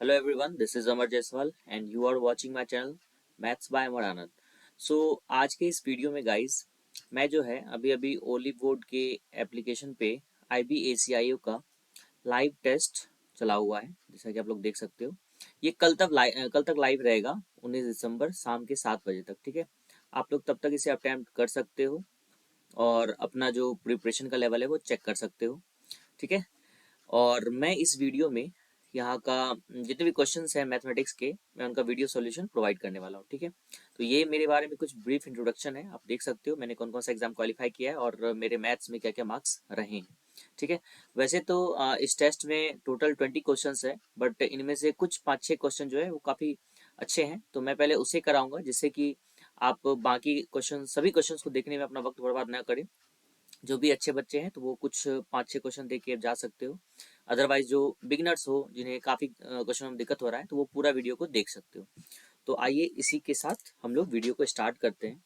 Hello everyone, this is Amar Jaiswal and you are watching my channel Maths by Amar Anand. So आज के इस video में guys मैं जो है अभी अभी ओलिव बोर्ड के एप्लीकेशन पे IBACIO का लाइव टेस्ट चला हुआ है, जैसा कि आप लोग देख सकते हो। ये कल तक लाइव रहेगा 19 दिसंबर शाम के 7 बजे तक। ठीक है, आप लोग तब तक इसे अटेम्प्ट कर सकते हो और अपना जो प्रिपरेशन का लेवल है वो चेक कर सकते हो। ठीक है, और मैं इस वीडियो में यहाँ का जितने भी क्वेश्चंस हैं मैथमेटिक्स के, मैं उनका वीडियो सॉल्यूशन प्रोवाइड करने वाला हूँ। ठीक है, तो ये मेरे बारे में कुछ ब्रीफ इंट्रोडक्शन है। आप देख सकते हो मैंने कौन कौन सा एग्जाम क्वालिफाई किया है और मेरे मैथ्स में क्या क्या मार्क्स रहे हैं। ठीक है, वैसे तो इस टेस्ट में टोटल 20 क्वेश्चन है, बट इनमें से कुछ 5-6 क्वेश्चन जो है वो काफ़ी अच्छे हैं, तो मैं पहले उसे कराऊंगा जिससे कि आप बाकी क्वेश्चन सभी क्वेश्चन को देखने में अपना वक्त बर्बाद ना करें। जो भी अच्छे बच्चे हैं तो वो कुछ 5-6 क्वेश्चन देख के जा सकते हो, अदरवाइज जो बिगिनर्स हो जिन्हें काफ़ी क्वेश्चन में दिक्कत हो रहा है तो वो पूरा वीडियो को देख सकते हो। तो आइए इसी के साथ हम लोग वीडियो को स्टार्ट करते हैं।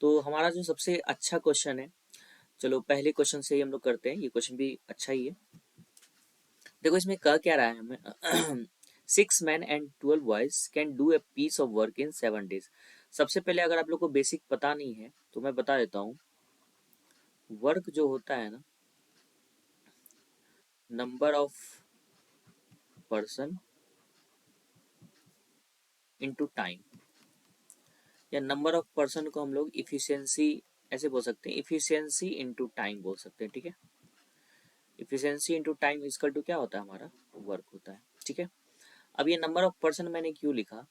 तो हमारा जो सबसे अच्छा क्वेश्चन है, चलो पहले क्वेश्चन से ही हम लोग करते हैं। ये क्वेश्चन भी अच्छा ही है। देखो इसमें कह क्या रहा है हमें 6 men and 12 boys can do a piece of work in 7 days। सबसे पहले अगर आप लोग को बेसिक पता नहीं है तो मैं बता देता हूँ। वर्क जो होता है ना, number of person into time, या नंबर ऑफ पर्सन को हम लोग इफिशियंसी ऐसे बोल सकते हैं, इफिशियंसी इनटू टाइम बोल सकते हैं। ठीक है, efficiency into time equal to क्या होता है, हमारा वर्क होता है। ठीक है, अब ये नंबर ऑफ पर्सन मैंने क्यों लिखा,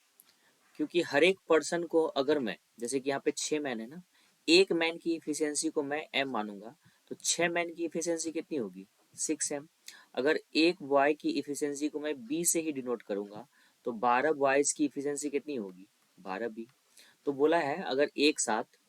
क्योंकि हर एक पर्सन को अगर मैं, जैसे कि यहाँ पे 6 मैन है ना, एक मैन की इफिशियंसी को मैं m मानूंगा तो 6 मैन की इफिशियंसी कितनी होगी, 6m। अगर एक बॉय की इफिशियंसी को मैं b से ही डिनोट करूंगा तो 12 बॉयज की इफिशियंसी कितनी होगी, 12b। तो बोला है अगर एक साथ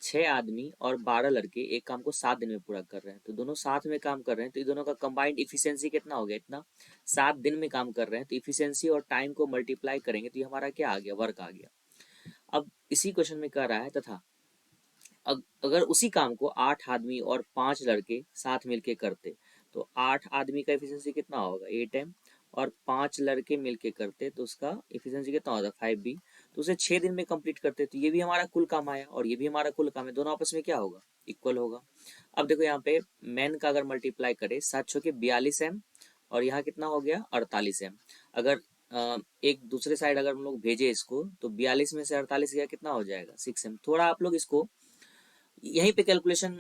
6 आदमी और 12 लड़के एक काम को 7 दिन में पूरा कर रहे हैं, तो दोनों साथ में काम कर रहे हैं, तो ये दोनों का कंबाइंड इफिशियंसी कितना हो गया, इतना। 7 दिन में काम कर रहे हैं तो इफिशियंसी और टाइम को मल्टीप्लाई करेंगे तो ये हमारा क्या आ गया, वर्क आ गया। अब इसी क्वेश्चन में कह रहा है तथा अगर उसी काम को 8 आदमी और 5 लड़के साथ मिलके करते तो 8 आदमी का इफिशियंसी कितना होगा, 8m, और 5 लड़के मिलके करते तो उसका इफिशियंसी कितना होता, 5b। तो उसे 6 दिन में कंप्लीट करते तो ये भी हमारा कुल काम आया और ये भी हमारा कुल काम है, दोनों आपस में क्या होगा, इक्वल होगा। अब देखो यहाँ पे मैन का अगर मल्टीप्लाई करे 7 × 42m और यहाँ कितना हो गया, 48m। अगर एक दूसरे साइड अगर हम लोग भेजे इसको तो 42 में से 48 गया कितना हो जाएगा, 6m। थोड़ा आप लोग इसको यहीं पे कैलकुलेशन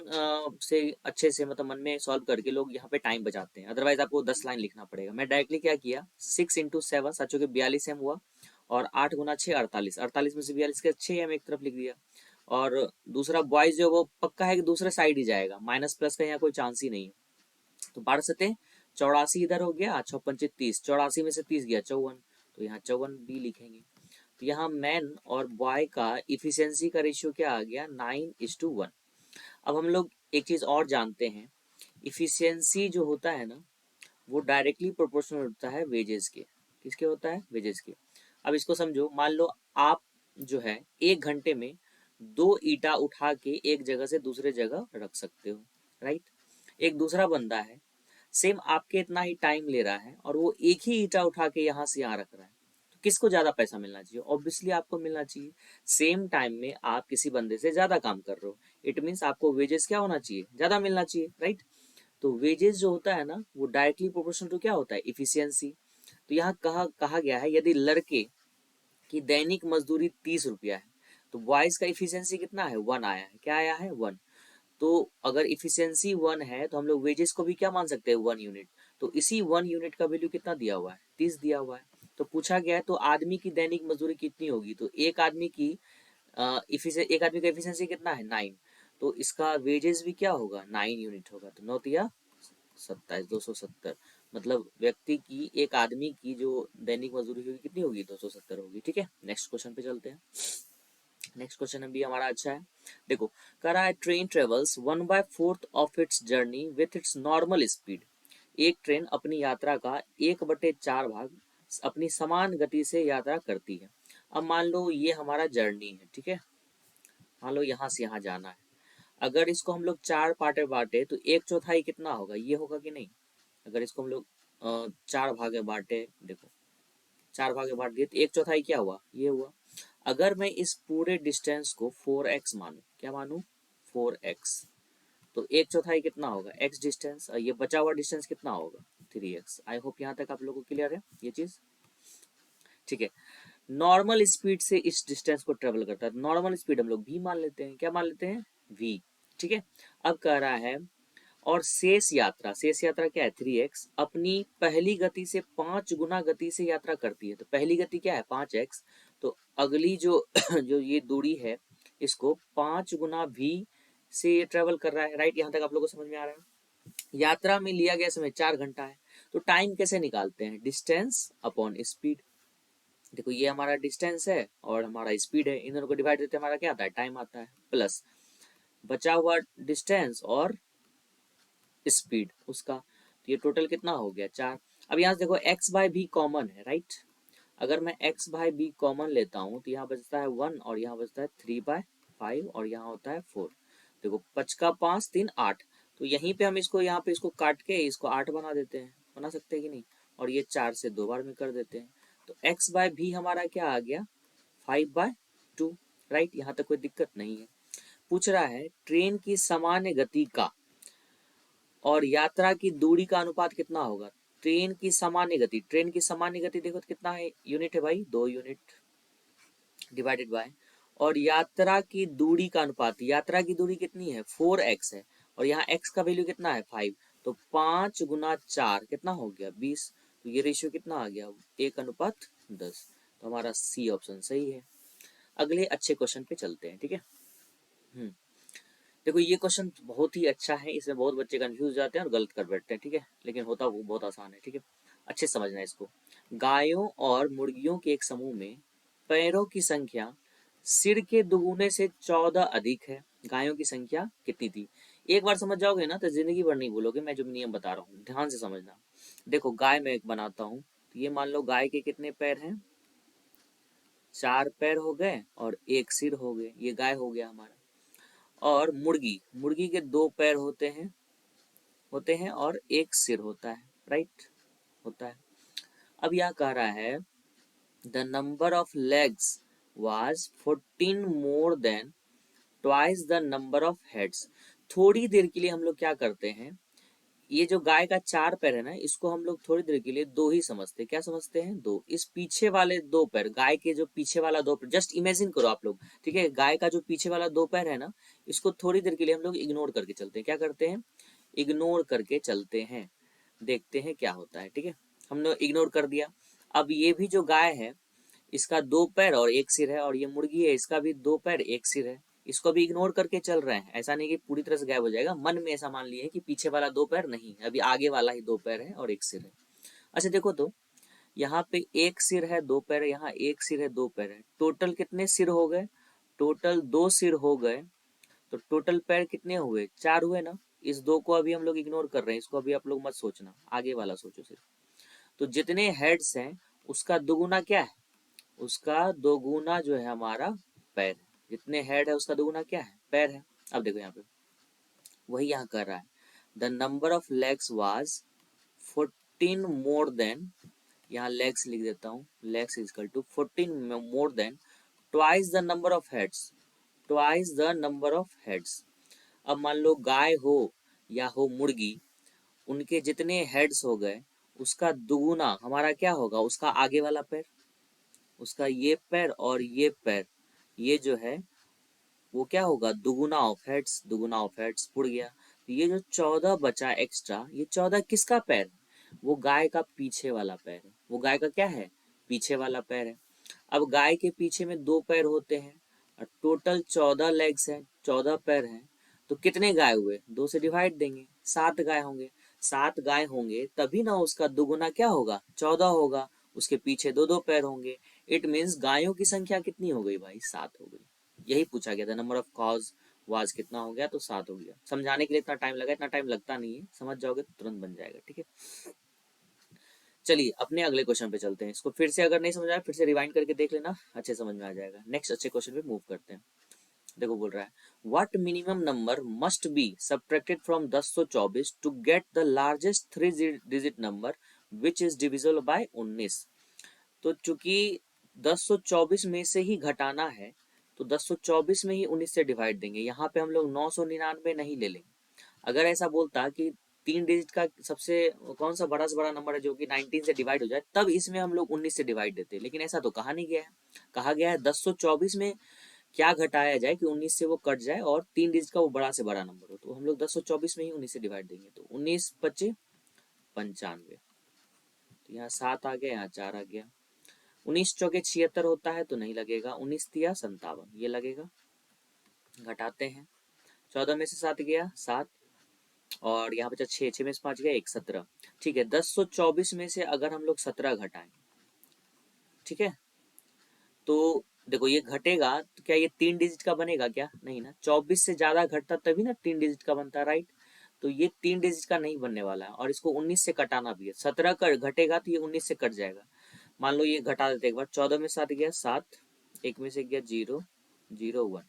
से अच्छे से मतलब मन में सॉल्व करके लोग यहाँ पे टाइम बचाते हैं, अदरवाइज आपको 10 लाइन लिखना पड़ेगा। मैं डायरेक्टली क्या किया, 6 × 7 सचो के 42m हुआ, और 8 × 6 48, 48 में से 42 के 6m एक तरफ लिख दिया। और दूसरा बॉयज जो वो पक्का है कि दूसरे साइड ही जाएगा, माइनस प्लस का यहाँ कोई चांस ही नहीं है। तो 12×7 84 इधर हो गया, 6×5 30, 84 में से 30 गया 54, तो यहाँ 54b लिखेंगे। तो यहाँ मैन और बॉय का इफिशियंसी का रेशियो क्या आ गया, 9:1। अब हम लोग एक चीज और जानते हैं, इफिशियंसी जो होता है ना वो डायरेक्टली प्रोपोर्शनल होता है वेजेस के। किसके होता है, वेजेस के। अब इसको समझो, मान लो आप जो है 1 घंटे में 2 ईंटा उठा के एक जगह से दूसरे जगह रख सकते हो, राइट। एक दूसरा बंदा है, सेम आपके इतना ही टाइम ले रहा है और वो एक ही ईंटा उठा के यहाँ से यहाँ रख रहा है, तो किसको ज्यादा पैसा मिलना चाहिए, ऑब्वियसली आपको मिलना चाहिए। सेम टाइम में आप किसी बंदे से ज्यादा काम कर रहे हो, इट मीन्स आपको वेजेस क्या होना चाहिए, ज्यादा मिलना चाहिए, राइट। तो वेजेस जो होता है ना वो डायरेक्टली प्रोपोर्शनल टू क्या होता है, इफिशियंसी। तो यहाँ कहा गया है यदि लड़के की दैनिक मजदूरी 30 रुपया है तो बॉयज का इफिशियंसी कितना है, 1 आया है, क्या आया है, 1। तो अगर इफिशियंसी 1 है तो हम लोग वेजेस को भी क्या मान सकते हैं, 1 यूनिट। तो इसी 1 यूनिट का वैल्यू कितना दिया हुआ है, 30 दिया हुआ है। तो पूछा गया है तो आदमी की दैनिक मजदूरी कितनी होगी, तो एक आदमी का इफिशियंसी कितना है, 9। तो इसका वेजेस भी क्या होगा, 9 यूनिट होगा। तो 9×3 = 27, 270। मतलब व्यक्ति की, एक आदमी की जो दैनिक मजदूरी होगी कितनी होगी, 270 होगी। ठीक है, नेक्स्ट क्वेश्चन पे चलते हैं। नेक्स्ट क्वेश्चन भी हमारा अच्छा है। देखो कह रहा है train travels 1/4 of its journey with its normal speed. एक ट्रेन अपनी यात्रा का 1/4 भाग अपनी समान गति से यात्रा करती है। अब मान लो ये हमारा जर्नी है, ठीक है, मान लो यहाँ से यहाँ जाना है। अगर इसको हम लोग 4 पार्ट में बांटे तो 1/4 कितना होगा, ये होगा कि नहीं। अगर इसको हम लोग 4 भाग में बांटे, देखो 4 भाग में बांट दिए तो 1/4 क्या हुआ, ये हुआ। अगर मैं इस पूरे डिस्टेंस को 4x मानूं, क्या मानूं, 4x, तो 1/4 कितना होगा, x डिस्टेंस, और ये बचा हुआ डिस्टेंस कितना होगा, 3x। आई होप यहाँ तक आप लोगों को क्लियर है ये चीज, ठीक है। नॉर्मल स्पीड से इस डिस्टेंस को ट्रेवल करता है, नॉर्मल स्पीड हम लोग v मान लेते हैं, क्या मान लेते हैं, v, ठीक है। अब कह रहा है और शेष यात्रा क्या है, 3x, अपनी पहली गति से 5 गुना गति से यात्रा करती है। तो पहली गति क्या है, 5x, तो अगली जो जो ये दूरी है इसको 5 गुना v से ये ट्रेवल कर रहा है, राइट। यहाँ तक आप लोगों को समझ में आ रहा है। यात्रा में लिया गया समय 4 घंटा है। तो टाइम कैसे निकालते हैं, डिस्टेंस अपॉन स्पीड। देखो ये हमारा डिस्टेंस है और हमारा स्पीड है, इन दोनों को डिवाइड देते हमारा क्या आता है, टाइम आता है, प्लस बचा हुआ डिस्टेंस और स्पीड उसका, तो ये टोटल कितना हो गया, 4। अब यहाँ से देखो x बाय भी कॉमन है, राइट। अगर मैं x बाय बी कॉमन लेता हूँ तो यहाँ बचता है 1 और यहाँ बचता है 3/5 और यहाँ होता है 4। देखो 5 का 5 3 8, तो यहीं पे हम इसको यहाँ पे इसको काट के इसको 8 बना देते हैं, बना सकते हैं कि नहीं, और ये 4 से 2 बार में कर देते हैं। तो x बाय भी हमारा क्या आ गया, 5/2, राइट। यहाँ तक कोई दिक्कत नहीं है। पूछ रहा है ट्रेन की सामान्य गति का और यात्रा की दूरी का अनुपात कितना होगा। ट्रेन की सामान्य गति, ट्रेन की सामान्य गति देखो तो कितना है, यूनिट है भाई, 2 यूनिट, डिवाइडेड बाय, और यात्रा की दूरी का अनुपात, यात्रा की दूरी कितनी है, 4x है, और यहाँ x का वैल्यू कितना है, 5, तो 5 गुना 4 कितना हो गया, 20। तो ये रेशियो कितना आ गया, 1:10। तो हमारा सी ऑप्शन सही है। अगले अच्छे क्वेश्चन पे चलते हैं, ठीक है। देखो ये क्वेश्चन बहुत ही अच्छा है, इसमें बहुत बच्चे कंफ्यूज जाते हैं और गलत कर बैठते हैं, ठीक है, लेकिन होता वो बहुत आसान है, ठीक है। अच्छे से समझना है इसको। गायों और मुर्गियों के एक समूह में पैरों की संख्या सिर के दुगुने से 14 अधिक है। गायों की संख्या कितनी थी, एक बार समझ जाओगे ना तो जिंदगी भर नहीं भूलोगे। मैं जो नियम बता रहा हूँ ध्यान से समझना। देखो गाय में एक बनाता हूँ, तो ये मान लो गाय के कितने पैर हैं, 4 पैर हो गए और 1 सिर हो गए, ये गाय हो गया हमारा। और मुर्गी, मुर्गी के 2 पैर होते हैं और 1 सिर होता है, राइट, होता है। अब यह कह रहा है the number of legs was 14 more than twice the number of heads. थोड़ी देर के लिए हम लोग क्या करते हैं, ये जो गाय का 4 पैर है ना, इसको हम लोग थोड़ी देर के लिए 2 ही समझते हैं। क्या समझते हैं, 2। इस पीछे वाले 2 पैर, गाय के जो पीछे वाला 2 पैर, जस्ट इमेजिन करो आप लोग, ठीक है, गाय का जो पीछे वाला 2 पैर है ना, इसको थोड़ी देर के लिए हम लोग इग्नोर करके चलते हैं। क्या करते हैं, इग्नोर करके चलते हैं, देखते हैं क्या होता है, ठीक है। हमने इग्नोर कर दिया। अब ये भी जो गाय है इसका 2 पैर और 1 सिर है, और ये मुर्गी है इसका भी 2 पैर 1 सिर है, इसको भी इग्नोर करके चल रहे हैं। ऐसा नहीं कि पूरी तरह से गायब हो जाएगा, मन में ऐसा मान लिए कि पीछे वाला 2 पैर नहीं है, अभी आगे वाला ही 2 पैर है और 1 सिर है। अच्छा देखो तो यहाँ पे 1 सिर है 2 पैर है, यहाँ 1 सिर है 2 पैर है, टोटल कितने सिर हो गए, टोटल 2 सिर हो गए। तो टोटल पैर कितने हुए, 4 हुए ना। इस 2 को अभी हम लोग इग्नोर कर रहे हैं, इसको अभी आप लोग मत सोचना, आगे वाला सोचो सिर्फ। तो जितने हेड्स हैं उसका दुगुना क्या है, उसका दोगुना जो है हमारा पैर है। जितने हेड है उसका दोगुना क्या है, पैर है। अब देखो यहाँ पे वही यहाँ कर रहा है the number of legs was 14 more than, यहाँ लेग्स लिख देता हूँ, legs is equal to 14 more than twice the number of heads, twice the number of heads. अब मान लो गाय हो या हो मुर्गी, उनके जितने हेड्स हो गए उसका दुगुना हमारा क्या होगा, उसका आगे वाला पैर, उसका ये पैर और ये पैर, ये जो है वो क्या होगा, दुगुना ऑफ हेड्स, दुगुना ऑफ हेड्स पुड़ गया। तो ये जो 14 बचा एक्स्ट्रा, ये 14 किसका पैर है, वो गाय का पीछे वाला पैर है, वो गाय का क्या है, पीछे वाला पैर है। अब गाय के पीछे में 2 पैर होते हैं और टोटल 14 लेग्स हैं, 14 पैर हैं, तो कितने गाय हुए, 2 से डिवाइड देंगे, 7 गाय होंगे। 7 गाय होंगे तभी ना उसका दुगुना क्या होगा, 14 होगा, उसके पीछे 2 2 पैर होंगे। इट मीन्स गायों की संख्या कितनी हो गई भाई, 7 हो गई। यही पूछा गया था, नंबर ऑफ कॉज वाज कितना हो गया, तो 7 हो गया। समझाने के लिए इतना टाइम लगा, इतना टाइम लगता नहीं है, समझ जाओगे तो तुरंत बन जाएगा, ठीक है। चलिए अपने अगले क्वेश्चन पे चलते हैं, इसको फिर से अगर नहीं समझ आया फिर से रिवाइंड करके देख लेना, अच्छे समझ में आ जाएगा। नेक्स्ट अच्छे क्वेश्चन पे मूव करते हैं। देखो बोल रहा है what minimum number must be subtracted from 1024 to get the largest 3 digit number which is divisible by 19। तो चूंकि 1024 में से ही घटाना है, तो 1024 में ही 19 से डिवाइड देंगे। यहाँ पे हम लोग 999 नहीं ले लेंगे। अगर ऐसा बोलता कि 3 डिजिट का सबसे कौन सा बड़ा से बड़ा नंबर है जो कि 19 से डिवाइड हो जाए, तब इसमें हम लोग 19 से डिवाइड देते, लेकिन ऐसा तो कहा नहीं गया है। कहा गया है 1024 में क्या घटाया जाए कि 19 से वो कट जाए और 3 डिजिट का वो बड़ा से बड़ा नंबर हो, तो हम लोग 1024 में ही 19 से डिवाइड देंगे। तो 19 पचे 95, तो यहाँ 7 आ गया, यहाँ 4 आ गया। 19 चौके 76 होता है तो नहीं लगेगा। 19 तिया 57 ये लगेगा। घटाते हैं, 14 में से 7 गया 7, और यहाँ बचा 6, 6 में से 5 गया 1, 17। ठीक है, 1024 में से अगर हम लोग 17 घटाएं, ठीक है, तो देखो ये घटेगा तो क्या ये 3 डिजिट का बनेगा क्या? नहीं ना, 24 से ज्यादा घटता तभी ना 3 डिजिट का बनता, राइट। तो ये 3 डिजिट का नहीं बनने वाला है, और इसको 19 से कटाना भी है। 17 का घटेगा तो ये 19 से कट जाएगा। मान लो ये घटा देते एक बार, 14 में 7 गया 7, 1 में से गया 0, 0 1,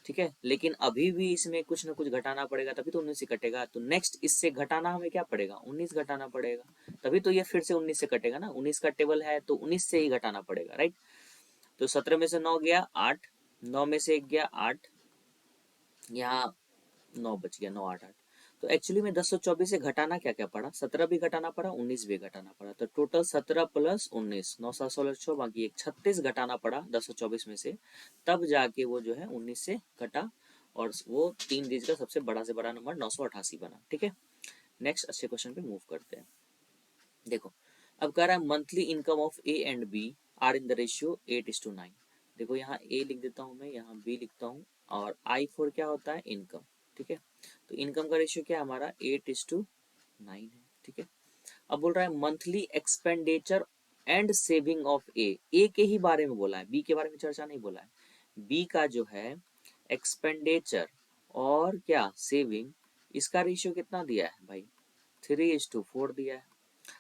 ठीक है। लेकिन अभी भी इसमें कुछ ना कुछ घटाना पड़ेगा, तभी तो 19 से कटेगा। तो नेक्स्ट इससे घटाना हमें क्या पड़ेगा? 19 घटाना पड़ेगा, तभी तो ये फिर से 19 से कटेगा ना। 19 का टेबल है तो 19 से ही घटाना पड़ेगा, राइट। तो 17 में से 9 गया 8, 9 में से 1 गया 8, यहाँ 9 बच गया, 9 8 8। तो एक्चुअली में 1024 से घटाना क्या क्या पड़ा? 17 भी घटाना पड़ा, 19 भी घटाना पड़ा। तो टोटल 17 प्लस 19, 9 7 16 6, बाकी एक 36 घटाना पड़ा 1024 में से, तब जाके वो जो है 19 से घटा, और वो 3 डिजिट का सबसे बड़ा से बड़ा नंबर 988 बना, ठीक है। नेक्स्ट अच्छे क्वेश्चन पे मूव करते हैं। देखो, अब कह रहा है monthly income of A and B are in the ratio 8:9। देखो यहाँ ए लिख देता हूँ मैं, यहाँ बी लिखता हूँ, और आई फोर क्या होता है? इनकम, ठीक है। तो इनकम का रेशियो क्या है हमारा? 8:9 है, ठीक है। अब बोल रहा है monthly expenditure and saving of A के ही बारे में बोला है, बी के बारे में चर्चा नहीं बोला है। बी का जो है एक्सपेंडिचर और क्या सेविंग, इसका रेशियो कितना दिया है भाई? 3:4 दिया है।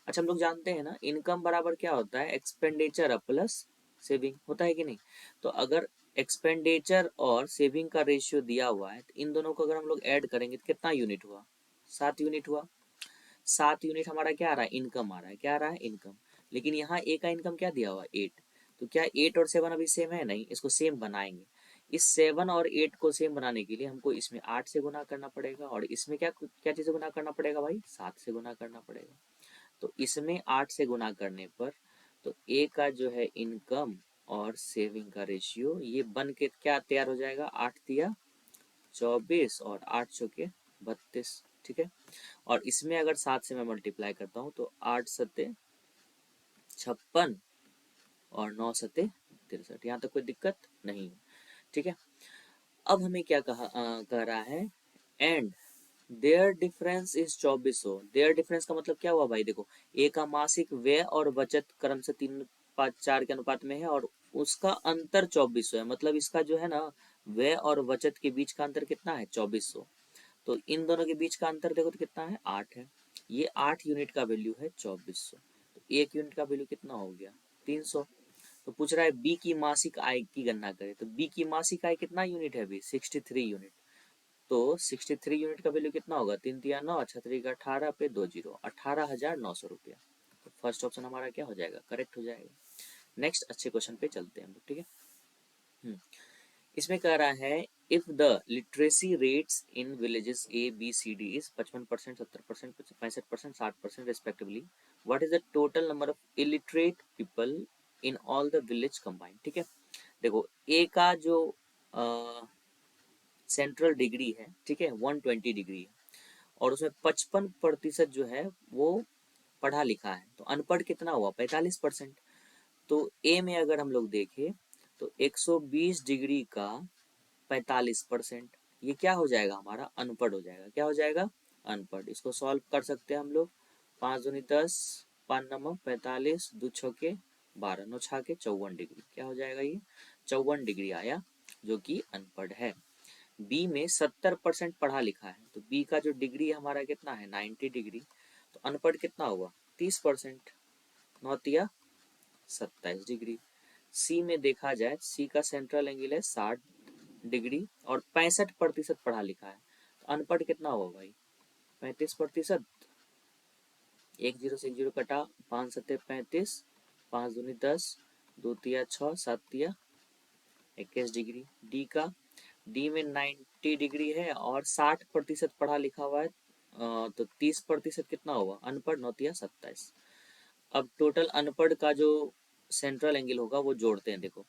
अच्छा, हम लोग जानते हैं ना इनकम बराबर क्या होता है? एक्सपेंडिचर प्लस सेविंग, होता है कि नहीं? तो अगर एक्सपेंडिचर और सेविंग का रेशियो दिया हुआ है, तो इन दोनों को अगर हम लोग ऐड करेंगे तो कितना यूनिट हुआ? 7 यूनिट हुआ। 7 यूनिट हमारा क्या आ रहा है? इनकम आ रहा है। क्या आ रहा है? इनकम। लेकिन यहाँ ए का इनकम क्या दिया हुआ? 8। तो क्या 8 और 7 अभी सेम है? नहीं, इसको सेम बनाएंगे। इस 7 और 8 को सेम बनाने के लिए हमको इसमें 8 से गुना करना पड़ेगा, और इसमें क्या क्या चीज़ से गुना करना पड़ेगा भाई? 7 से गुना करना पड़ेगा। तो इसमें 8 से गुना करने पर तो ए का जो है इनकम और सेविंग का रेशियो ये बन के क्या तैयार हो जाएगा? 8 तिया 24 और 8 चौके 32, ठीक है। और इसमें अगर 7 से मैं मल्टीप्लाई करता हूँ तो 8 सत्ते 56 और 9 सत्ते 63। यहाँ तक कोई दिक्कत नहीं है, ठीक है। अब हमें क्या कह रहा है? And their difference is 2400। Their difference का मतलब क्या हुआ भाई? देखो, ए का मासिक व्यय और बचत क्रम से 3:5:4 के अनुपात में है, और उसका अंतर 2400 है। मतलब इसका जो है ना व्यय और बचत के बीच का अंतर कितना है? 2400। तो इन दोनों के बीच का अंतर देखो तो कितना है? 8 है। ये 8 यूनिट का वैल्यू है 2400। तो 1 यूनिट का वैल्यू कितना हो गया? 300। तो पूछ रहा है बी की मासिक आय की गणना करें, तो बी की मासिक आय कितना यूनिट है अभी? 63 यूनिट। तो 63 यूनिट का वैल्यू कितना होगा? 3 तिया 9, 6 का 18 पे 2 जीरो, 18,900 रुपया। तो फर्स्ट ऑप्शन हमारा क्या हो जाएगा? करेक्ट हो जाएगा। नेक्स्ट अच्छे क्वेश्चन पे चलते हैं हम लोग, ठीक है। इसमें कह रहा है if the literacy rates in villages A B C D is 55%, 70%, 65%, 60% respectively, what is the total number of illiterate people in all the village combined, ठीक है। देखो, ए का जो सेंट्रल डिग्री है, ठीक है, 120 डिग्री है, और उसमें 55% जो है वो पढ़ा लिखा है। तो अनपढ़ कितना हुआ? 45%। तो ए में अगर हम लोग देखें तो 120 डिग्री का 45%, ये क्या हो जाएगा? हमारा अनपढ़ हो जाएगा। क्या हो जाएगा? अनपढ़। इसको सॉल्व कर सकते हैं हम लोग। 5 दूनी 10, 5 नमक 45, 2 छके 12, 9 छाके 54 डिग्री। क्या हो जाएगा? ये 54 डिग्री आया, जो कि अनपढ़ है। बी में 70% पढ़ा लिखा है, तो बी का जो डिग्री हमारा कितना है? 90 डिग्री। तो अनपढ़ कितना हुआ? 30%, 9 तिया 27 डिग्री। सी में देखा जाए, सी का सेंट्रल एंगल है 60 डिग्री और 65% पढ़ा लिखा है, तो अनपढ़ कितना हुआ भाई? 35%। 1 जीरो से 1 जीरो कटा, 5 सत्ते 35, 5 दूनी 10, 2 तिया 6, 7 तिया 21 डिग्री। डी का, डी में 90 डिग्री है और 60% पढ़ा लिखा हुआ है, तो 30% कितना हुआ अनपढ़, 9 तिया 27। अब टोटल अनपढ़ का जो सेंट्रल एंगल होगा वो जोड़ते हैं। देखो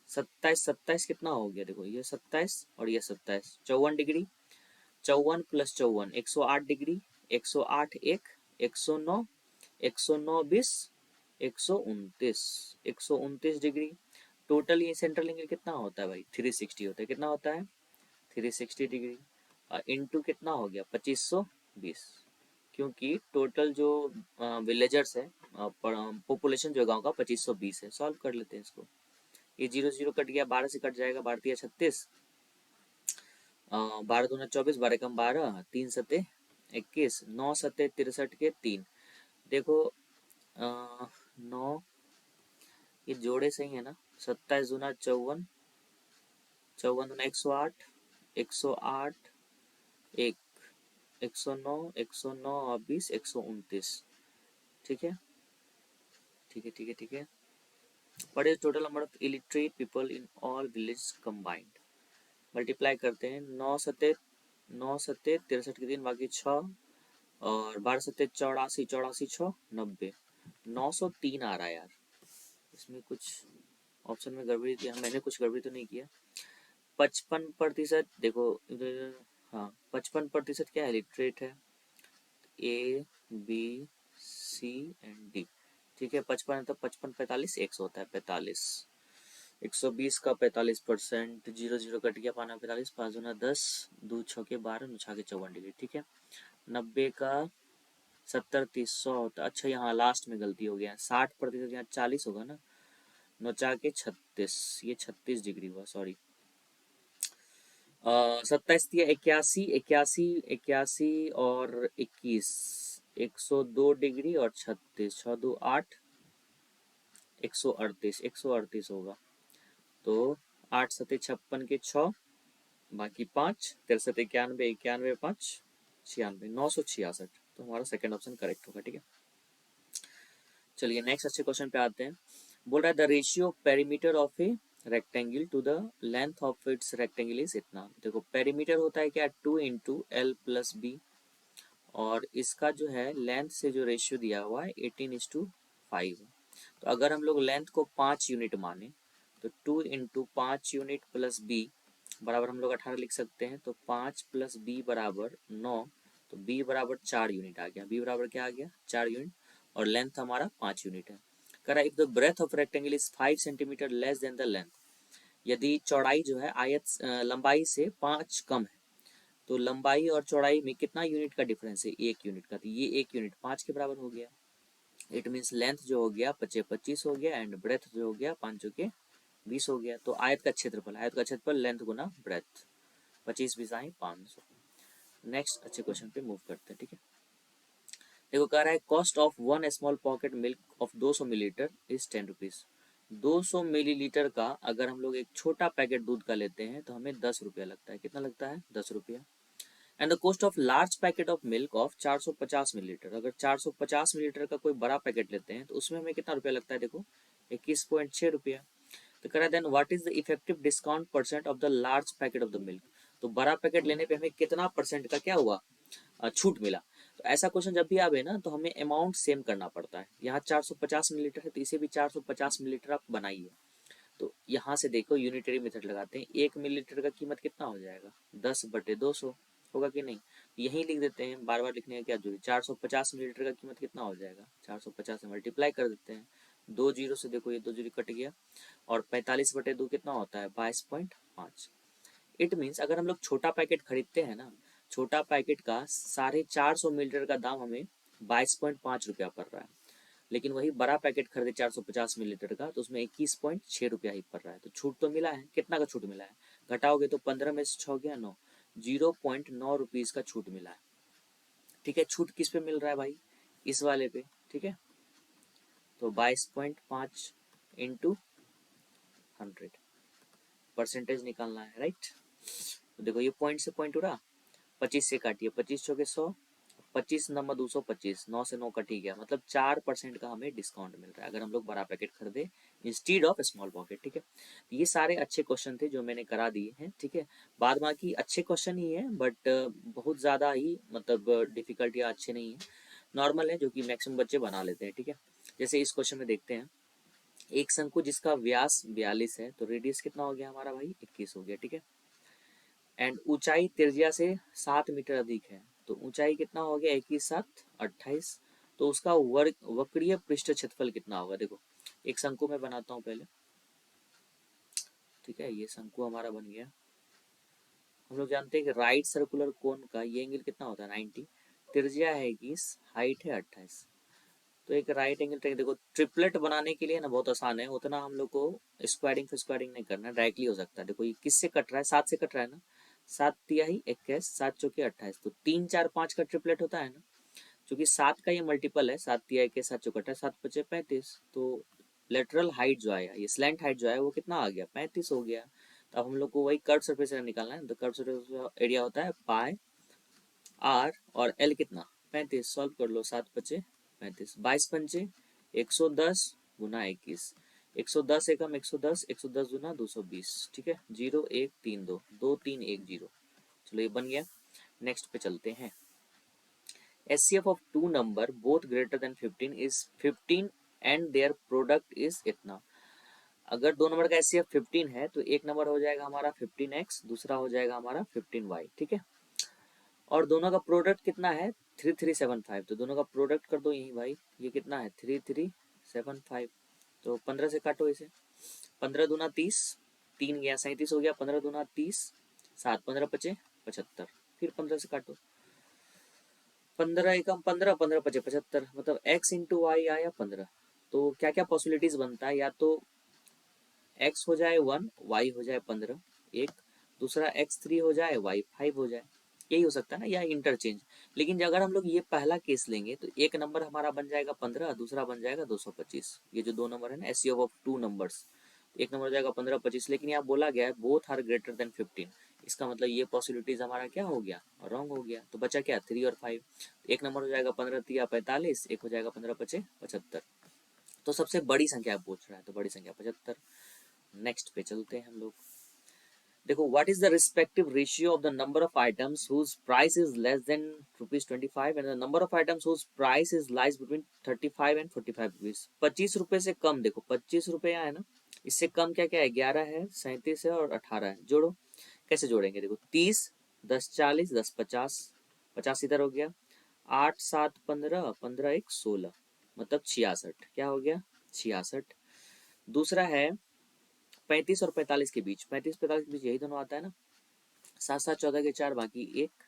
27 कितना हो गया, देखो ये 27 और ये 27, 54 डिग्री। 54 प्लस 54 108 डिग्री, 108 एक 109, 109 20, 129, 129 डिग्री। टोटल ये सेंट्रल एंगल कितना होता है भाई, 360 होता है। कितना होता है, 360 डिग्री। इंटू कितना हो गया, 2520, क्योंकि टोटल जो विलेजर्स है, पॉपुलेशन जो गांव का 2520 है। सॉल्व कर लेते हैं इसको। ये 0 0 कट गया, 12 से कट जाएगा, 12 तिया 36, 12 दूना 24, 12 कम 12, 3 सते 21, 9 सते 63 के 3। देखो 9, ये जोड़े सही है ना, 27 दूना 54, 54 दूना 108, 108 एक 109, 109 और 20, 129। ठीक है, ठीक है, ठीक है, ठीक है। What is total number of illiterate people in all villages combined? Multiply करते हैं, 9 सत्ते 63 के दिन, बाकी 6 और 12 सत्ते 84, 84 6 90, 903 आ रहा है यार। इसमें कुछ ऑप्शन में गड़बड़ी किया, मैंने कुछ गड़बड़ी तो नहीं किया। 55% देखो इधर, हाँ 55% क्या है, लिटरेट है, A B C and D. ठीक है, 55 है तो 55 45 100 होता है 45। 120 का 45%, 0 0 कट गया, 5 45, 5 दूना 10, 2 6 के 12, 9 6 के 54 डिग्री। ठीक है, 90 का 70 30 100 होता। अच्छा यहाँ लास्ट में गलती हो गया, 60%, यहाँ 40 होगा ना, 9 4 के 36, ये 36 डिग्री हुआ, सॉरी। 27 दिया 81, 81 81 और 21, 102 डिग्री और 36, 6 2 8, 138, 138 होगा। तो 8 सते 56 के 6, बाकी 5, 63 91, 91 5 96, 966। तो हमारा सेकंड ऑप्शन करेक्ट होगा। ठीक है, चलिए नेक्स्ट अच्छे क्वेश्चन पे आते हैं। बोल रहा है the ratio perimeter of a rectangle to the length of its rectangle is इतना। देखो पेरीमीटर होता है क्या, 2 इंटू एल प्लस बी, और इसका जो है लेंथ से जो रेशियो दिया हुआ है 18:5। तो अगर हम लोग लेंथ को 5 यूनिट माने तो 2 इंटू 5 यूनिट प्लस बी बराबर हम लोग 18 लिख सकते हैं। तो 5 प्लस बी बराबर 9, तो बी बराबर 4 यूनिट आ गया। बी बराबर क्या आ गया, 4 यूनिट, और लेंथ हमारा 5 यूनिट है। कह रहा है if the breadth of rectangle is 5 centimetre less than the length, यदि चौड़ाई जो है आयत लंबाई से 5 कम है, तो लंबाई और चौड़ाई में कितना यूनिट का डिफरेंस है, 1 यूनिट का। तो ये 1 यूनिट 5 के बराबर हो गया। इट मीन्स लेंथ जो हो गया 25 हो गया, एंड ब्रेथ जो हो गया 5 के 20 हो गया। तो आयत का क्षेत्रफल लेंथ गुना ब्रेथ, 25 20 500। नेक्स्ट अच्छे क्वेश्चन पे मूव करते हैं। ठीक है, देखो कह रहा है cost of 1 small pocket milk of 200 millilitre is 10 rupees. 200 millilitre का अगर हम लोग एक छोटा पैकेट दूध का लेते हैं तो हमें 10 रुपया लगता है। कितना लगता है, 10 रुपया। And the cost of large packet of milk of 450 millilitre, अगर 450 मिलीलीटर का कोई बड़ा पैकेट लेते हैं तो उसमें हमें कितना रुपया लगता है, देखो 21.6 रुपया। तो कह रहा है then what is the effective discount percent of the large packet of the milk. तो बड़ा पैकेट लेने पे हमें कितना परसेंट का क्या हुआ, छूट मिला। तो ऐसा क्वेश्चन जब भी आवे ना तो हमें अमाउंट सेम करना पड़ता है। यहाँ 450 मिलीलीटर है तो इसे भी 450 मिलीलीटर आप बनाइए। तो यहाँ से देखो यूनिटरी मेथड लगाते हैं, 1 मिलीलीटर का कीमत कितना हो जाएगा, 10/200 होगा कि नहीं। यहीं लिख देते हैं, बार बार लिखने का क्या जरूरी। 450 मिलीलीटर का कीमत कितना हो जाएगा, 450 से मल्टीप्लाई कर देते हैं, 2 जीरो से देखो ये 2 जीरो कट गया, और 45/2 कितना होता है, 22.5। इट मीन्स अगर हम लोग छोटा पैकेट खरीदते हैं ना, छोटा पैकेट का 450 मिलीलीटर का दाम हमें 22.5 रुपया पड़ रहा है, लेकिन वही बड़ा पैकेट खरीदे 450 मिलीलीटर का तो उसमें 21.6 रुपया ही पड़ रहा है। तो छूट तो मिला है, कितना का छूट मिला है, घटाओगे तो 15 में से 6 गया 9, 0.9 रुपीज का छूट मिला है। ठीक है, छूट किस पे मिल रहा है भाई, इस वाले पे। ठीक है, तो 22.5 इंटू 100 परसेंटेज निकालना है, राइट। तो देखो ये पॉइंट से पॉइंट हो रहा, 25 से काटिए, 25 चौके 100, 25 नंबर 225, 9 से 9 कट ही गया, मतलब 4% का हमें डिस्काउंट मिल रहा है अगर हम लोग बड़ा पैकेट खरीदे इंस्टीड ऑफ स्मॉल पॉकेट। ठीक है, ये सारे अच्छे क्वेश्चन थे जो मैंने करा दिए हैं। ठीक है, बाद बाकी अच्छे क्वेश्चन ही है, बट बहुत ज़्यादा ही मतलब डिफिकल्ट या अच्छे नहीं है, नॉर्मल है, जो कि मैक्सिमम बच्चे बना लेते हैं। ठीक है, जैसे इस क्वेश्चन में देखते हैं, एक शंकु जिसका व्यास 42 है तो रेडियस कितना हो गया हमारा भाई, 21 हो गया। ठीक है, एंड ऊंचाई त्रिज्या से 7 मीटर अधिक है, तो ऊंचाई कितना हो गया, 21 7 28, तो उसका वर्ग वक्रीय पृष्ठ क्षेत्रफल कितना होगा। देखो एक शंकु मैं बनाता हूँ पहले। ठीक है, ये शंकु हमारा बन गया। हम लोग जानते हैं कि राइट सर्कुलर कोन का ये एंगल कितना होता है, 90, त्रिज्या है 21, हाइट है 28, तो एक राइट एंगल ट्रायंगल। देखो ट्रिपलेट बनाने के लिए ना बहुत आसान है, उतना हम लोग को स्क्वायरिंग फिर नहीं करना, डायरेक्टली हो सकता है। देखो ये किससे कट रहा है, 7 से कट रहा है ना, 7 तिहाई 21, 7 चौके 28, तो 3 4 5 का ट्रिपलेट होता है ना, क्योंकि 7 का ये मल्टीपल है, 7 तिहाई के 7 चौके 28, 7 पचे 35, तो लेटरल हाइट जो आया, ये स्लैंट हाइट जो है वो कितना आ गया, 35 हो गया। तो अब हम लोग को वही कर्व सरफेस निकालना है, तो कर्व सरफेस एरिया होता है पाई आर, और एल कितना 35, सॉल्व कर लो, 7 पचे 35, 22 पंचे 110 गुना 21, 110 एकम 110, 110 गुना 220। ठीक है, 0 1 3 2 2 3 1 0, चलो ये बन गया। नेक्स्ट पे चलते हैं। HCF of two number both greater than 15 is 15 and their product is इतना। अगर दो नंबर का एचसीएफ 15 है तो एक नंबर हो जाएगा हमारा 15x, दूसरा हो जाएगा हमारा 15y। ठीक है, और दोनों का प्रोडक्ट कितना है 3375, तो दोनों का प्रोडक्ट कर दो यही भाई, ये कितना है 3375, तो 15 से काटो इसे, 15 दूना 30, 3 गया 37 हो गया, 15 दूना 30, 7 15 पचे 75, फिर 15 से काटो, 15 एकम 15, 15 पचे 75, मतलब x इंटू वाई आया 15। तो क्या क्या पॉसिबिलिटीज बनता है, या तो x हो जाए 1, y हो जाए 15 एक, दूसरा x3 हो जाए y 5 हो जाए, यही हो सकता है ना, या इंटरचेंज। लेकिन अगर हम लोग ये पहला केस लेंगे तो एक नंबर हमारा बन जाएगा 15, दूसरा बन जाएगा 225, ये जो दो नंबर है ना एचसीएफ ऑफ टू नंबर्स, एक नंबर हो जाएगा 15 25, लेकिन यहाँ बोला गया है बोथ आर ग्रेटर देन 15, इसका मतलब ये पॉसिबिलिटीज हमारा क्या हो गया, रॉन्ग हो गया, तो बचा क्या 3 और 5, एक नंबर हो जाएगा 15 तिया 45, एक हो जाएगा 15 पचे 75, तो सबसे बड़ी संख्या पूछ रहा है, तो बड़ी संख्या 75। नेक्स्ट पे चलते हैं हम लोग। देखो what is the respective ratio of the number of items whose price is less than ₹25 and the number of items whose price is lies between 35 and 45 rupees. 25 रुपए से कम, देखो 25 रुपया है ना, इससे कम क्या क्या है, 11 है, 37 है और 18 है, जोड़ो। कैसे जोड़ेंगे, देखो 30 10 40 10 50, 50 इधर हो गया, 8 7 15, 15 1 16, मतलब 66, क्या हो गया 66। दूसरा है 35 और 45 के बीच, 35 45 के बीच यही दोनों आता है ना, 7 7 14 के 4 बाकी 1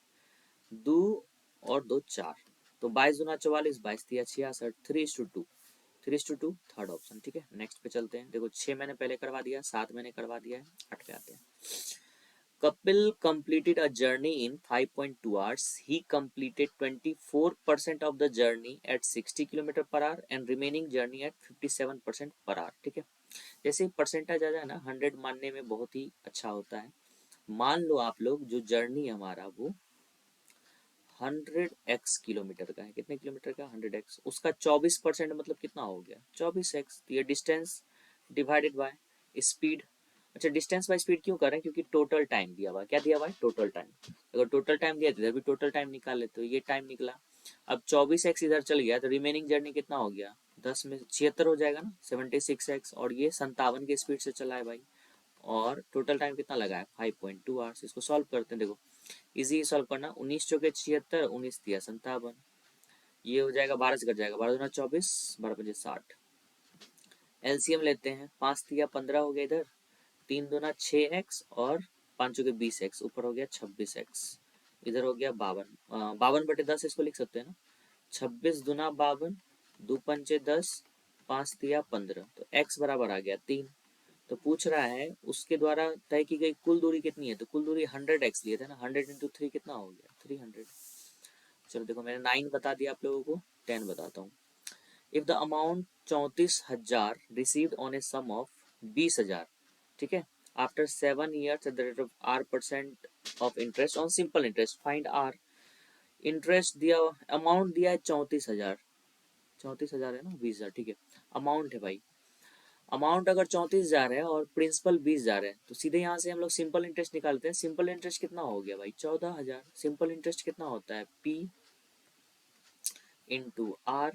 2 और 2 4, तो 22 दूना 44, 22 तिया 66, 3:2, 3:2 थर्ड ऑप्शन। ठीक है, नेक्स्ट पे चलते हैं। देखो 6 मैंने पहले करवा दिया, 7 मैंने करवा दिया है, 8 पे आते हैं। Couple completed a journey in 5.2 hours. He completed 24% of the journey at 60 km per hour and remaining journey at 57% per hour. ठीक है, जैसे परसेंटेज आ जाए ना 100 मानने में बहुत ही अच्छा होता है। मान लो आप लोग जो जर्नी हमारा वो 100x किलोमीटर का है, कितने किलोमीटर का 100x, उसका 24% मतलब कितना हो गया 24x, तो ये डिस्टेंस डिवाइडेड बाय स्पीड। अच्छा डिस्टेंस बाय स्पीड क्यों कर रहे हैं, क्योंकि टोटल टाइम दिया हुआ है, क्या दिया हुआ है टोटल टाइम, अगर टोटल टाइम दिया तो इधर भी टोटल टाइम निकाल लेते, तो ये टाइम निकला। अब 24x इधर चल गया तो रिमेनिंग जर्नी कितना हो गया, 10 में 76 हो जाएगा ना, 76x, और ये 57 की स्पीड से चला है भाई, और टोटल टाइम कितना लगा है 5.2 आवर्स। इसको सॉल्व करते हैं, देखो इजी सॉल्व करना, 19 चौके 76, 19 तिया 57, ये हो जाएगा 12 से कट जाएगा, 12 दूना 24, 12 पंजे 60, एलसीएम लेते हैं, 5 तिया 15 हो गया इधर, 3 दूना 6x और 5 चौके 20x, ऊपर हो गया 26x, इधर हो गया 52, 52/10 इसको लिख सकते हैं ना, 26 दूना 52, 2 पंचे 10, 5 तिया 15, तो x बराबर आ गया 3। तो पूछ रहा है उसके द्वारा तय की गई कुल दूरी कितनी है, तो कुल दूरी 100x लिए थे ना, 100 इंटू 3 कितना हो गया 300। चलो देखो मैंने 9 बता दिया आप लोगों को, 10 बताता हूँ। If the amount 34,000 received on a sum of 20,000, ठीक है, after 7 years at the rate of R% of interest on simple interest, find R। Interest दिया, अमाउंट दिया है 34,000, 34,000 है ना, 20,000, ठीक है, अमाउंट है भाई। अमाउंट अगर 34,000 है और प्रिंसिपल 20,000 है, तो सीधे यहाँ से हम लोग सिंपल इंटरेस्ट निकालते हैं। सिंपल इंटरेस्ट कितना हो गया भाई, 14,000। सिंपल इंटरेस्ट कितना होता है, P into R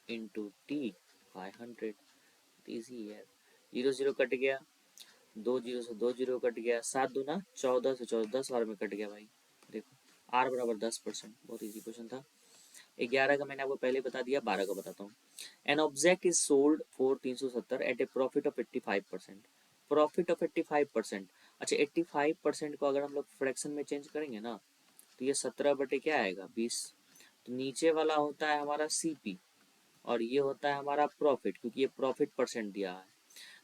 into T 500। Easy है, जीरो जीरो कट गया, दो जीरो से दो जीरो कट गया, 7 दूना 14 से 14 10 बार में कट गया भाई। देखो R बराबर 10%, बहुत इजी क्वेश्चन था। 11 का मैंने आपको पहले बता दिया, 12 का बताता हूँ। An object is sold for 370 at a profit of 85%। Profit of 85%। अच्छा 85% को अगर हम लोग फ्रैक्शन में चेंज करेंगे ना, तो ये 17 बटे क्या आएगा, 20। तो नीचे वाला होता है हमारा CP और ये होता है हमारा प्रॉफिट, क्योंकि ये प्रॉफिट परसेंट दिया है।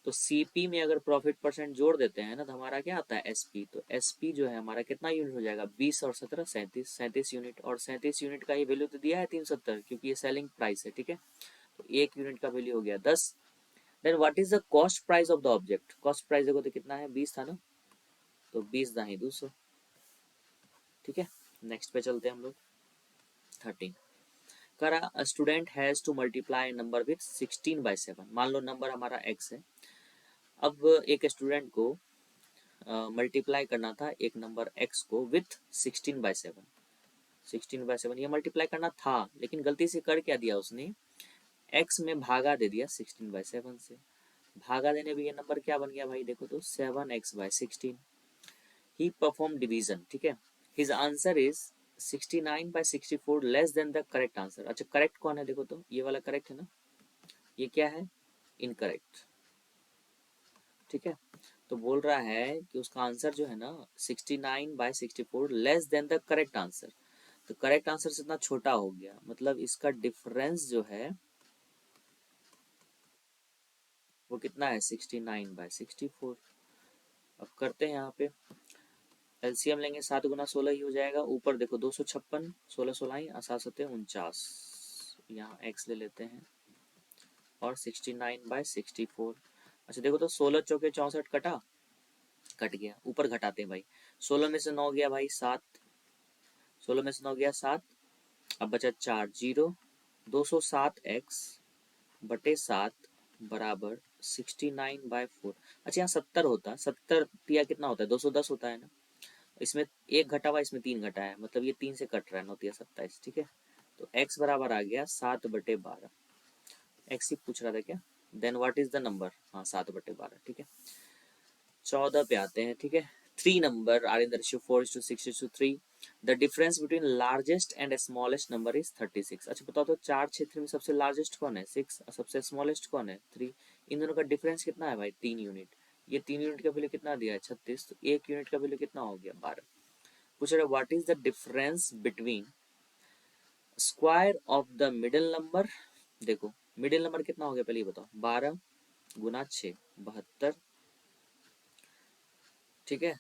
तो CP में अगर प्रॉफिट परसेंट जोड़ देते हैं ना, तो हमारा क्या आता है SP। तो SP जो है हमारा कितना यूनिट हो जाएगा, 20 और 17 37, 37 यूनिट। और 37 यूनिट का ये वैल्यू तो दिया है 370, क्योंकि ये सेलिंग प्राइस है, ठीक है। तो एक यूनिट का वैल्यू हो गया 10। Then what is the cost price of the object. Cost price देखो तो कितना है, 20 था ना, तो 20 दाही 200, ठीक है। नेक्स्ट पे चलते हैं हम लोग। 13 करा, a student has to multiply number with 16/7। मान लो नंबर हमारा x है। अब एक स्टूडेंट को मल्टीप्लाई करना था एक नंबर x को विथ 16/7। 16/7 ये मल्टीप्लाई करना था, लेकिन गलती से कर क्या दिया उसने, x में भागा दे दिया 16/7 से। भागा देने पे ये नंबर क्या बन गया भाई, देखो तो 7x/16। ही परफॉर्म डिवीजन, ठीक है। His answer is 69/64 less than the correct answer. अच्छा करेक्ट कौन है, देखो तो ये वाला करेक्ट है ना, ये क्या है, इनकरेक्ट, ठीक है। तो बोल रहा है कि उसका आंसर जो है ना 69/64 less than the correct answer. तो करेक्ट आंसर से इतना छोटा हो गया, मतलब इसका डिफरेंस जो है वो कितना है, 69/64। अब करते हैं यहाँ पे एलसीएम लेंगे, 7 गुना 16 ही हो जाएगा। ऊपर देखो 256, 16 16 और 7 7 49, यहाँ x ले लेते हैं और 69/64। अच्छा देखो तो 16 चौके 64 कटा, कट गया। ऊपर घटाते हैं भाई, 16 में से 9 गया भाई 7, 16 में से 9 गया 7, अब बचा 4 जीरो। 207x बटे 7 बराबर 69/4। अच्छा यहाँ 70 होता, 70 दिया कितना होता है, 210 होता है ना। इसमें एक घटा हुआ, इसमें 3 घटा है, मतलब ये 3 से कट रहा है, 9×3 = 27, ठीक है। तो x बराबर आ गया 7/12। x ही पूछ रहा था क्या, then what is the number, हाँ 7/12, ठीक है। 14 पे आते हैं, ठीक है। 3 number are in the ratio 4:6:3। The difference between largest and smallest number is 36। अच्छा बताओ तो चार क्षेत्र में सबसे लार्जेस्ट कौन है, 6, और सबसे स्मॉलेस्ट कौन है, 3। इन दोनों का डिफरेंस कितना है भाई, 3 यूनिट। ये 3 यूनिट का वैल्यू कितना दिया है, 36। तो 1 यूनिट का वैल्यू कितना हो गया, 12। पूछ रहे what is the difference between square of the middle number. देखो मिडिल नंबर कितना हो गया, पहले बताओ, 12 गुना 6 72, ठीक है।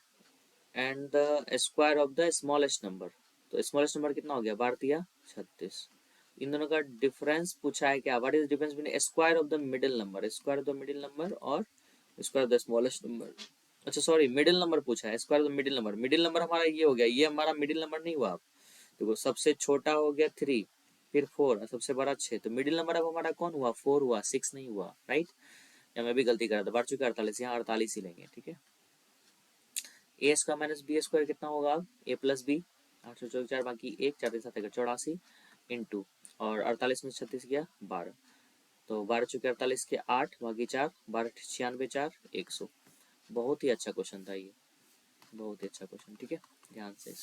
And the square of the smallest number, तो स्मॉलेस्ट नंबर कितना हो गया, 12×3 = 36। इन दोनों का डिफरेंस पूछा है क्या, what is difference between square of the middle number, square of the middle number और square of the smallest number. अच्छा सॉरी, मिडिल नंबर पूछा है, square of the middle number. Middle number हमारा ये हो गया, ये हमारा मिडिल नंबर नहीं हुआ। देखो सबसे छोटा हो गया 3, फिर 4 और सबसे बड़ा 6। तो मिडिल नंबर अब हमारा कौन हुआ, 4 हुआ, 6 नहीं हुआ, राइट। या मैं भी गलती कर रहा था, बढ़ चुका 48, यहाँ 48 ही लेंगे, ठीक है। A² माइनस B² कितना होगा, A+B, 8 4 बाकी 1, 4×7 = 84 इंटू, और 48 में 36 गया 12, तो 12×4 = 48 के 8 बाकी 4, 12×96 4 100। बहुत ही अच्छा क्वेश्चन था ये, बहुत ही अच्छा क्वेश्चन, ठीक है, ध्यान से।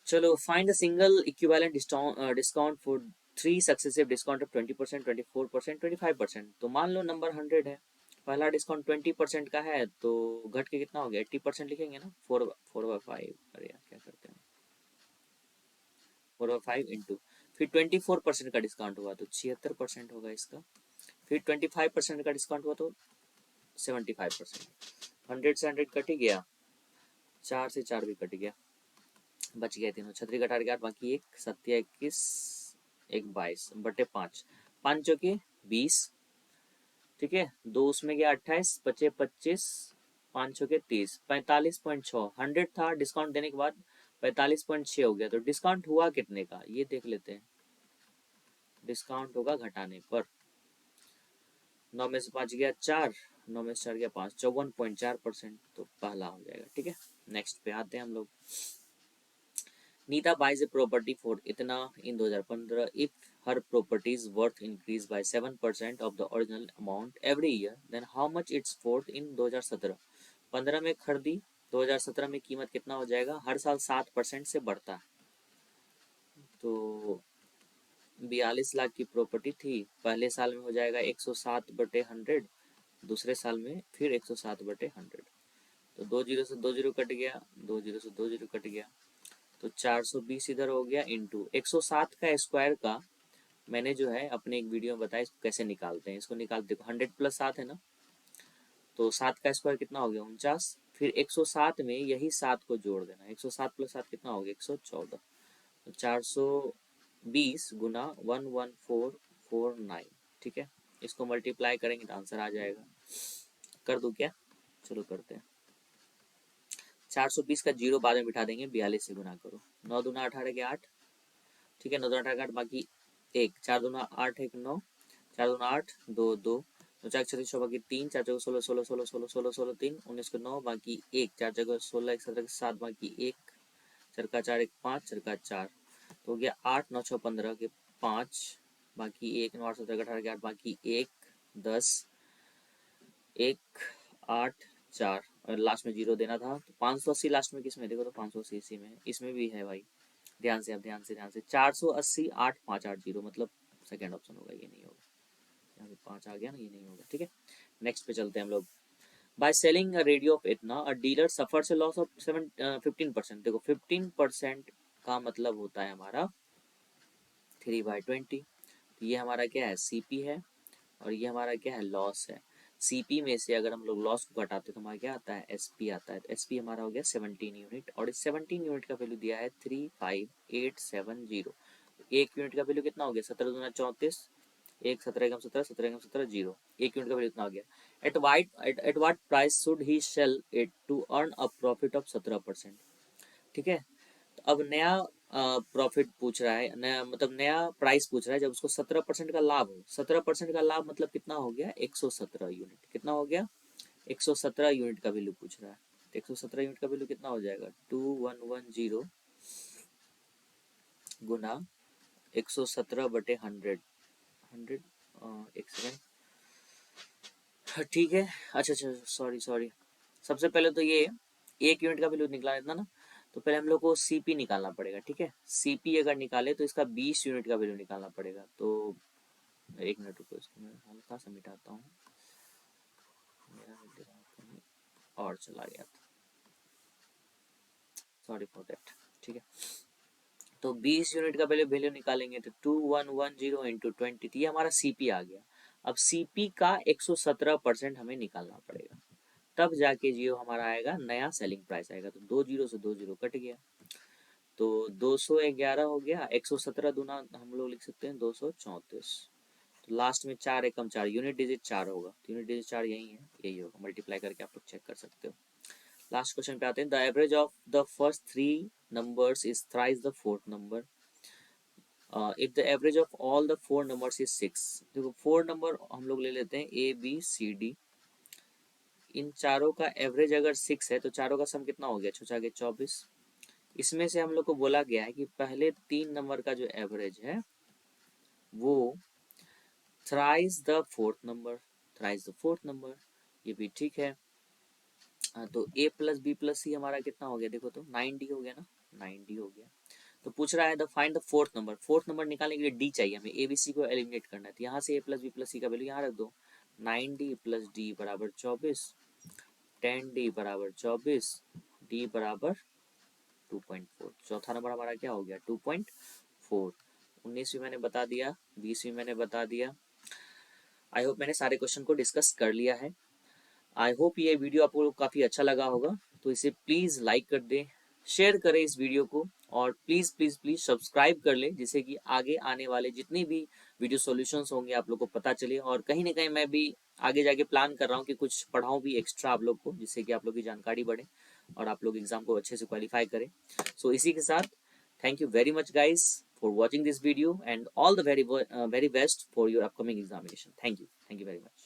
चलो find the single equivalent discount for 3 successive discount of 20%, 24%, 25%। तो मान लो नंबर 100 है, पहला डिस्काउंट 20% का है, तो घट के कितना हो गया, 80% लिखेंगे ना, 4/5। अरे यार क्या करते हैं, 4/5 इंटू, फिर 24% का डिस्काउंट हुआ तो 76% होगा इसका। फिर 25% का डिस्काउंट हुआ तो 75%। 100 से 100 कट ही गया, 4 से 4 भी कट गया, बच गया तीनों, 36 बाकी 1, 7 1 22 बटे 5, 5 चौके 20, ठीक है। 2 उसमें गया 28, बचे 25, 5 चौके 30, 45.6। 100 था, डिस्काउंट देने के बाद 45.6 हो गया, तो डिस्काउंट हुआ कितने का ये देख लेते हैं। डिस्काउंट होगा घटाने पर, 9 में से 5 गया 4, 9 में से 4 गया 5, 54.4%, तो पहला हो जाएगा। ठीक है, नेक्स्ट पे आते हैं हम लोग। Nita buys a property for इतना in 2015 if her property's worth increase by 7% of the original amount every year, then how much it's fourth in 2017। 15 में खरीदी, 2017 में कीमत कितना हो जाएगा, हर साल 7% से बढ़ता है। तो 42 लाख की प्रॉपर्टी थी, पहले साल में हो जाएगा 107/100, दूसरे साल में फिर 107/100, तो 2 जीरो से 2 जीरो कट गया, 2 जीरो से 2 जीरो कट गया, तो 420 इधर हो गया इंटू 107 का स्क्वायर का मैंने जो है अपने एक वीडियो में बताया इसको कैसे निकालते हैं। इसको निकाल देखो, 100 प्लस 7 है ना, तो 7 का स्क्वायर कितना हो गया 49, फिर 107 में यही 7 को जोड़ देना, 107 प्लस 7 कितना हो गया 114, तो 420 गुना 11449। ठीक है, इसको मल्टीप्लाई करेंगे तो आंसर आ जाएगा। कर दूं क्या, चलो करते हैं। 420 का जीरो बाद में बिठा देंगे, 42 से गुना करो, 9 दूना 18 के 8, ठीक है, 9 दूना 18 बाकी 1, 4 दूना 8 1 9, 4 दूना 8 2 2, 9 4 36 बाकी 3, 4 जगह 16 16 16 16 16 16 3 19 को 9 बाकी 1, 4 जगह 16 1 17 7 बाकी 1, 4 का 4 1 5, 4 का 4, तो हो गया 8 9 6 15 के 5 बाकी 1, 9 8 17 18 के 8 बाकी 1 10 1 8 4, और लास्ट में जीरो देना था, तो 580 लास्ट में किस में देखो, तो 580 इसी में, इसमें भी है भाई, ध्यान से, अब ध्यान से 480 8580, मतलब सेकेंड ऑप्शन होगा, ये नहीं होगा, यहाँ पे 5 आ गया ना, ये नहीं होगा। ठीक है, नेक्स्ट पे चलते हैं हम लोग। By selling a radio of इतना a dealer suffers a loss of 15%। देखो 15% का मतलब होता है हमारा 3/20, ये हमारा क्या है सीपी है, और ये हमारा क्या है लॉस है। सीपी में से अगर हम लोग लॉस को घटाते हैं तो हमारा क्या आता है एसपी आता है, तो एसपी हमारा हो गया 17 यूनिट, और इस 17 यूनिट का वैल्यू दिया है 35870। एक यूनिट का वैल्यू कितना हो गया, 17 दूना 34, एक 17 एकम 17, 17 एकम 17 जीरो, एक यूनिट का वैल्यू इतना हो गया। At what price should he sell it to earn a profit of 17%। ठीक है, तो अब नया प्रॉफिट पूछ रहा है, नया मतलब नया प्राइस पूछ रहा है जब उसको 17% का लाभ हो। 17% का लाभ मतलब कितना हो गया 117 यूनिट, कितना हो गया 117 यूनिट का वैल्यू पूछ रहा है, तो 117 यूनिट का वैल्यू कितना हो जाएगा 2110 गुना 117/100, 100 एक सेकेंड, ठीक है, अच्छा अच्छा सॉरी सॉरी, सबसे पहले तो ये एक यूनिट का वैल्यू निकला इतना ना, तो पहले हम लोग को सीपी निकालना पड़ेगा। ठीक है, सीपी अगर निकाले तो इसका 20 यूनिट का वैल्यू निकालना पड़ेगा, तो एक मिनट रुको, इसको मैं हल्का सा मिटाता हूँ, मेरा और चला गया था, सॉरी फॉर दैट। ठीक है, तो 20 यूनिट का पहले वैल्यू निकालेंगे, तो 2110 इंटू 20, ये हमारा सीपी आ गया। अब सीपी का 117% हमें निकालना पड़ेगा, तब जाके जियो हमारा आएगा, नया सेलिंग प्राइस आएगा। तो 2 जीरो से 2 जीरो कट गया, तो 211 हो गया, 117 दूना हम लोग लिख सकते हैं 234, तो लास्ट में 4 एकम 4, यूनिट डिजिट 4 होगा, तो यूनिट डिजिट 4 यही है, यही होगा, मल्टीप्लाई करके आप लोग चेक कर सकते हो। लास्ट क्वेश्चन पे आते हैं। The average of the first 3 numbers is thrice the fourth number if the average of all the 4 numbers is 6। देखो 4 नंबर हम लोग ले लेते हैं ए बी सी डी, इन चारों का एवरेज अगर 6 है तो चारों का सम कितना हो गया, 6 आगे 24। इसमें से हम लोग को बोला गया है कि पहले 3 नंबर का जो एवरेज है वो thrice the fourth number, thrice the fourth number, ये भी ठीक है। तो a प्लस बी प्लस सी हमारा कितना हो गया, देखो तो 9d हो गया ना, 9d हो गया। तो पूछ रहा है the find the fourth number, fourth number निकालने के लिए d चाहिए हमें, ए बी सी को एलिमिनेट करना है, तो यहाँ से a प्लस बी प्लस सी का वैल्यू यहाँ रख दो, 9d प्लस d बराबर 24, 10d बराबर 24, d बराबर 2.4, चौथा नंबर हमारा क्या हो गया 2.4। 19 भी मैंने बता दिया, 20 भी मैंने बता दिया। आई होप मैंने सारे क्वेश्चन को डिस्कस कर लिया है। आई होप ये वीडियो आपको काफ़ी अच्छा लगा होगा, तो इसे प्लीज़ लाइक कर दें, शेयर करें इस वीडियो को, और प्लीज़ प्लीज़ प्लीज़ सब्सक्राइब कर लें, जिससे कि आगे आने वाले जितने भी वीडियो सॉल्यूशंस होंगे आप लोग को पता चले। और कहीं ना कहीं मैं भी आगे जाके प्लान कर रहा हूँ कि कुछ पढ़ाऊँ भी एक्स्ट्रा आप लोग को, जिससे कि आप लोग की जानकारी बढ़े। और आप लोग एग्जाम को अच्छे से क्वालिफाई करें। सो इसी के साथ thank you very much guys for watching this video and all the very very best for your upcoming examination. Thank you very much.